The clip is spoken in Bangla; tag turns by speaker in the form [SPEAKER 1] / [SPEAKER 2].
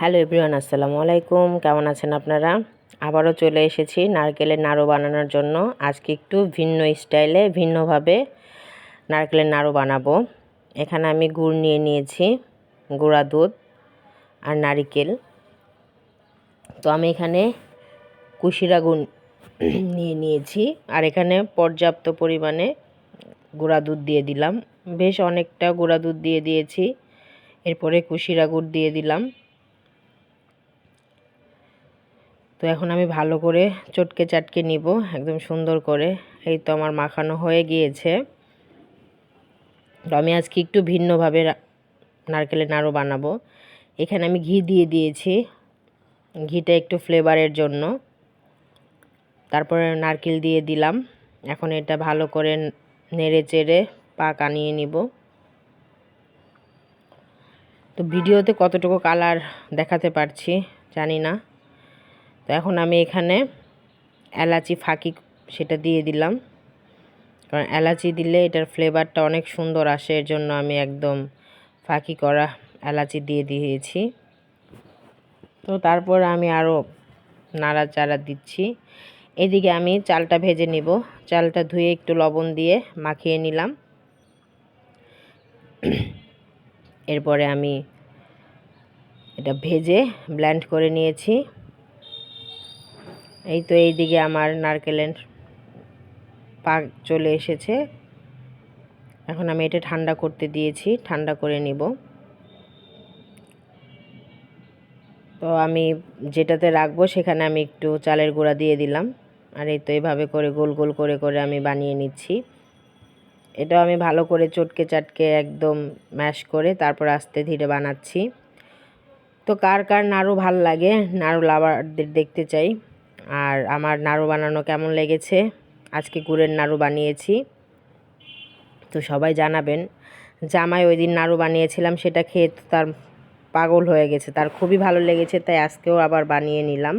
[SPEAKER 1] হ্যালো এভরিওয়ান, আসসালামু আলাইকুম। কেমন আছেন আপনারা? আবারও চলে এসেছি নারকেলের নাড়ু বানানোর জন্য। আজকে একটু ভিন্ন স্টাইলে ভিন্নভাবে নারকেলের নাড়ু বানাবো। এখানে আমি গুড় নিয়ে নিয়েছি, গুঁড়া দুধ আর নারিকেল। তো আমি এখানে কুশিরা গুড় নিয়ে নিয়েছি, আর এখানে পর্যাপ্ত পরিমাণে গুঁড়া দুধ দিয়ে দিলাম। বেশ অনেকটা গুঁড়া দুধ দিয়ে দিয়েছি। এরপরে কুশিরা গুড় দিয়ে দিলাম। তো এখন আমি ভালো করে চটকে চাটকে নিব একদম সুন্দর করে। এই তো আমার মাখানো হয়ে গিয়েছে। তো আমি আজকে একটু ভিন্নভাবে নারকেলের নাড়ু বানাবো। এখানে আমি ঘি দিয়ে দিয়েছি, ঘিটা একটু ফ্লেভারের জন্য। তারপরে নারকেল দিয়ে দিলাম। এখন এটা ভালো করে নেড়ে চেড়ে পাক আনিয়ে নিব। তো ভিডিওতে কতটুকু কালার দেখাতে পারছি জানি না। তো এখন আমি এখানে এলাচি ফাঁকি সেটা দিয়ে দিলাম, কারণ এলাচি দিলে এটার ফ্লেভারটা অনেক সুন্দর আসে। এর জন্য আমি একদম ফাঁকি করা এলাচি দিয়ে দিয়েছি। তো তারপর আমি আরও নাড়াচাড়া দিচ্ছি। এদিকে আমি চালটা ভেজে নিব। চালটা ধুয়ে একটু লবণ দিয়ে মাখিয়ে নিলাম। এরপরে আমি এটা ভেজে ব্লেন্ড করে নিয়েছি। এই তো এইদিকে আমার নারকেলের পাক চলে এসেছে। এখন আমি এটা ঠান্ডা করতে দিয়েছি, ঠান্ডা করে নিব। তো আমি যেটাতে রাখবো সেখানে আমি একটু চালের গুঁড়া দিয়ে দিলাম। আর এই তো এইভাবে করে গোল গোল করে করে আমি বানিয়ে নিচ্ছি। এটাও আমি ভালো করে চটকে চাটকে একদম ম্যাশ করে তারপর আস্তে ধীরে বানাচ্ছি। তো কার কার নাড়ু ভাল লাগে, নাড়ু লাভারদের দেখতে চাই। আর আমার নাড়ু বানানো কেমন লেগেছে, আজকে গুড়ের নাড়ু বানিয়েছি। তো সবাই জানাবেন। জামাই ওই দিন নাড়ু বানিয়েছিলাম, সেটা খেয়ে তো তার পাগল হয়ে গেছে, তার খুবই ভালো লেগেছে, তাই আজকেও আবার বানিয়ে নিলাম।